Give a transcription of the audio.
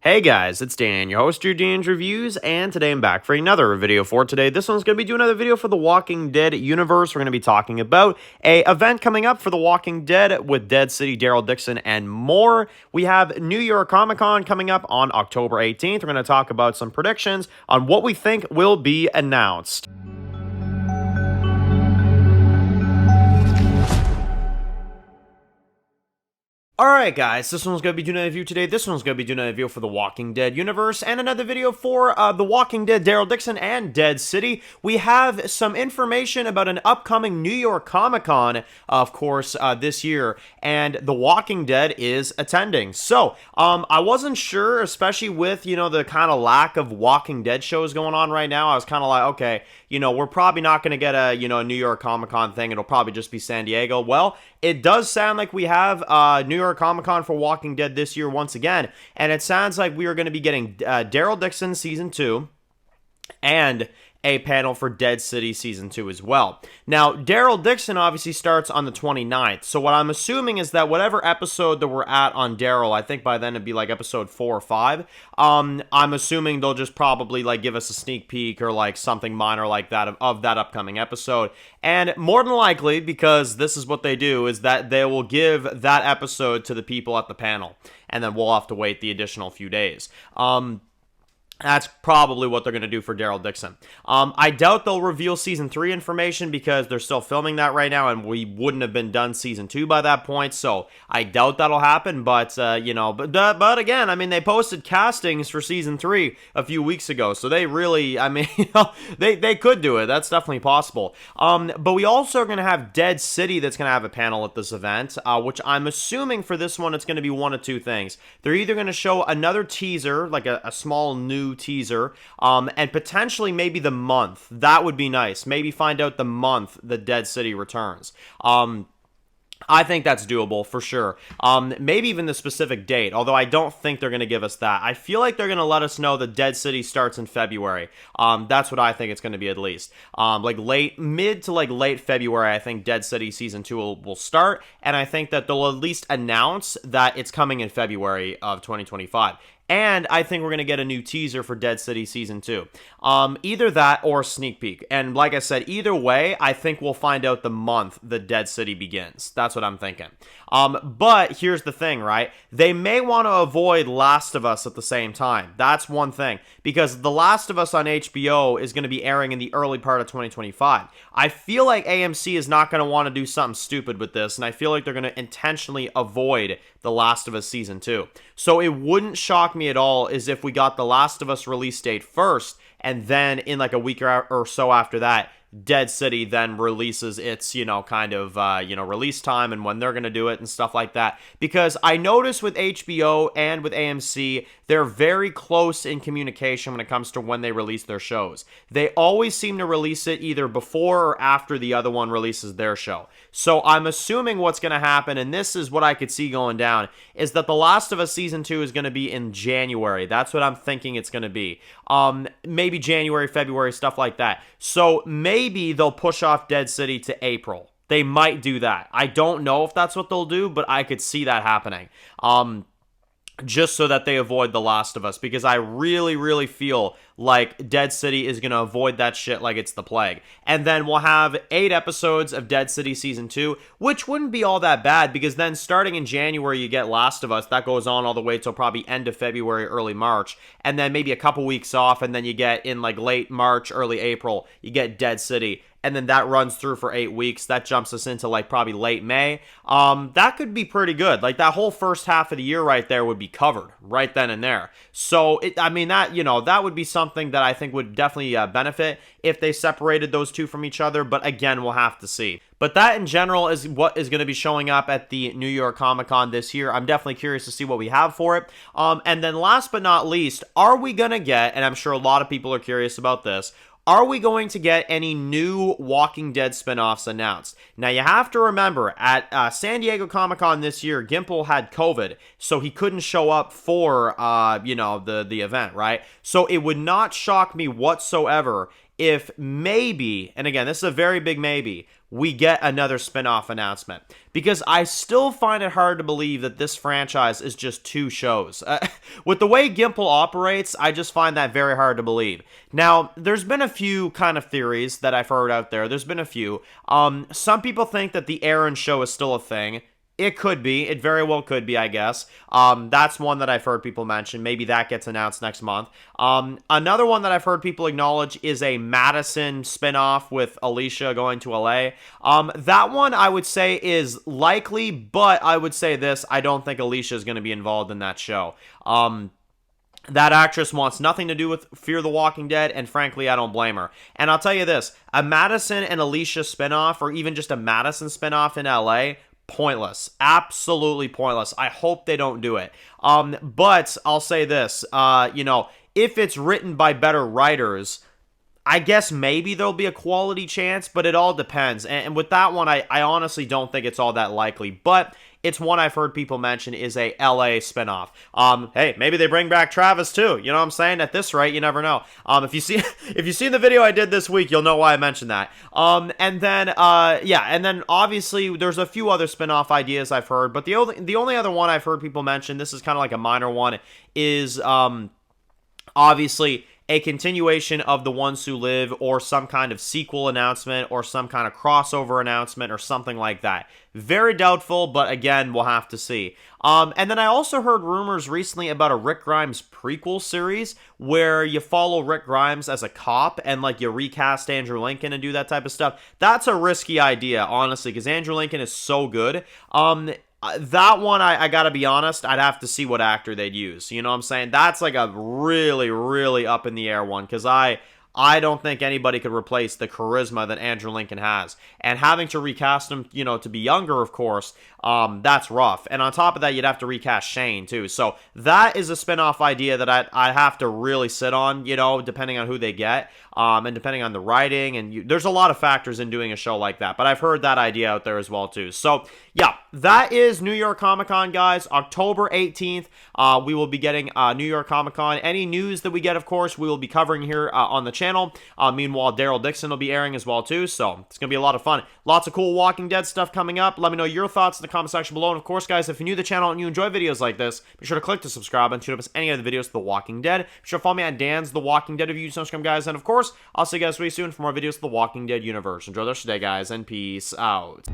Hey guys, it's Dan, your host, your Dan's Reviews, and today I'm back for another video for today. This one's going to be doing another video for the Walking Dead universe. We're going to be talking about a event coming up for the Walking Dead with Dead City, Daryl Dixon, and more. We have New York Comic Con coming up on October 18th. We're going to talk about some predictions on what we think will be announced. Alright guys, this one's going to be doing a review today. This one's going to be doing a review for the Walking Dead universe and another video for the Walking Dead, Daryl Dixon, and Dead City. We have some information about an upcoming New York Comic Con, of course, this year, and the Walking Dead is attending. So, I wasn't sure, especially with, the kind of lack of Walking Dead shows going on right now. I was kind of like, okay, we're probably not going to get a, a New York Comic Con thing. It'll probably just be San Diego. Well, it does sound like we have New York Comic Con for Walking Dead this year once again, and it sounds like we are going to be getting Daryl Dixon Season 2 and a panel for Dead City Season 2 as well. Now, Daryl Dixon obviously starts on the 29th, so what I'm assuming is that whatever episode that we're at on Daryl, I think by then it'd be like episode 4 or 5, I'm assuming they'll just probably like give us a sneak peek or like something minor like that of that upcoming episode, and more than likely, because this is what they do, is that they will give that episode to the people at the panel, and then we'll have to wait the additional few days. That's probably what they're going to do for Daryl Dixon. I doubt they'll reveal Season 3 information because they're still filming that right now, and we wouldn't have been done Season 2 by that point, so I doubt that'll happen, but, but again, I mean, they posted castings for Season 3 a few weeks ago, so they really, I mean, they could do it. That's definitely possible. But we also are going to have Dead City that's going to have a panel at this event, which I'm assuming for this one, it's going to be one of two things. They're either going to show another teaser, like a small new teaser, and potentially maybe the month. That would be nice. Maybe find out the month the Dead City returns. I think that's doable for sure. Maybe even the specific date, although I don't think they're going to give us that. I feel like they're going to let us know that Dead City starts in February. That's what I think it's going to be at least. Like mid to late February, I think Dead City Season 2 will start, and I think that they'll at least announce that it's coming in February of 2025. And I think we're going to get a new teaser for Dead City Season 2. Either that or a sneak peek. And like I said, either way, I think we'll find out the month the Dead City begins. That's what I'm thinking. But here's the thing, right? They may want to avoid Last of Us at the same time. That's one thing. Because The Last of Us on HBO is going to be airing in the early part of 2025. I feel like AMC is not going to want to do something stupid with this, and I feel like they're going to intentionally avoid The Last of Us Season 2. So it wouldn't shock me at all as if we got The Last of Us release date first, and then in like a week or so after that, Dead City then releases its, release time and when they're going to do it and stuff like that. Because I notice with HBO and with AMC, they're very close in communication when it comes to when they release their shows. They always seem to release it either before or after the other one releases their show. So I'm assuming what's going to happen, and this is what I could see going down, is that The Last of Us Season 2 is going to be in January. That's what I'm thinking it's going to be. Maybe January, February, stuff like that. So maybe they'll push off Dead City to April. They might do that. I don't know if that's what they'll do, but I could see that happening. Just so that they avoid The Last of Us, because I really, really feel like Dead City is going to avoid that shit like it's the plague. And then we'll have 8 episodes of Dead City Season 2, which wouldn't be all that bad, because then starting in January, you get Last of Us. That goes on all the way till probably end of February, early March, and then maybe a couple weeks off, and then you get in like late March, early April, you get Dead City. And then that runs through for 8 weeks. That jumps us into like probably late May. That could be pretty good. Like that whole first half of the year right there would be covered right then and there. So, that would be something that I think would definitely benefit if they separated those two from each other. But again, we'll have to see. But that in general is what is going to be showing up at the New York Comic Con this year. I'm definitely curious to see what we have for it. And then last but not least, are we going to get, and I'm sure a lot of people are curious about this, are we going to get any new Walking Dead spinoffs announced? Now, you have to remember, at San Diego Comic-Con this year, Gimple had COVID, so he couldn't show up for, the event, right? So it would not shock me whatsoever if maybe, and again, this is a very big maybe, we get another spin-off announcement. Because I still find it hard to believe that this franchise is just 2 shows. With the way Gimple operates, I just find that very hard to believe. Now, there's been a few kind of theories that I've heard out there. There's been a few. Some people think that the Aaron show is still a thing. It could be. It very well could be, I guess. That's one that I've heard people mention. Maybe that gets announced next month. Another one that I've heard people acknowledge is a Madison spinoff with Alicia going to LA. That one I would say is likely, but I would say this, I don't think Alicia is going to be involved in that show. That actress wants nothing to do with Fear the Walking Dead, and frankly, I don't blame her. And I'll tell you this, a Madison and Alicia spinoff, or even just a Madison spinoff in LA, pointless. Absolutely pointless. I hope they don't do it. But I'll say this, if it's written by better writers, I guess maybe there'll be a quality chance, but it all depends. And with that one, I honestly don't think it's all that likely. But it's one I've heard people mention is a LA spinoff. Hey, maybe they bring back Travis too. You know what I'm saying? At this rate, you never know. If you've seen the video I did this week, you'll know why I mentioned that. And then obviously there's a few other spinoff ideas I've heard, but the only other one I've heard people mention, this is kind of like a minor one, is obviously a continuation of The Ones Who Live, or some kind of sequel announcement, or some kind of crossover announcement, or something like that. Very doubtful, but again, we'll have to see. And then I also heard rumors recently about a Rick Grimes prequel series where you follow Rick Grimes as a cop and like you recast Andrew Lincoln and do that type of stuff. That's a risky idea, honestly, because Andrew Lincoln is so good. That one, I gotta be honest, I'd have to see what actor they'd use. You know what I'm saying? That's like a really, really up in the air one, because I don't think anybody could replace the charisma that Andrew Lincoln has. And having to recast him, to be younger, of course, that's rough. And on top of that, you'd have to recast Shane, too. So that is a spinoff idea that I'd have to really sit on, depending on who they get, and depending on the writing. And there's a lot of factors in doing a show like that. But I've heard that idea out there as well, too. So, yeah, that is New York Comic Con, guys. October 18th, we will be getting New York Comic Con. Any news that we get, of course, we will be covering here on the channel. Meanwhile, Daryl Dixon will be airing as well, too. So it's going to be a lot of fun. Lots of cool Walking Dead stuff coming up. Let me know your thoughts in the comment section below. And of course, guys, if you're new to the channel and you enjoy videos like this, be sure to click to subscribe and tune up any other videos to The Walking Dead. Be sure to follow me on Dan's The Walking Dead review, subscribe, guys. And of course, I'll see you guys really soon for more videos of The Walking Dead universe. Enjoy the rest of the day, guys, and peace out.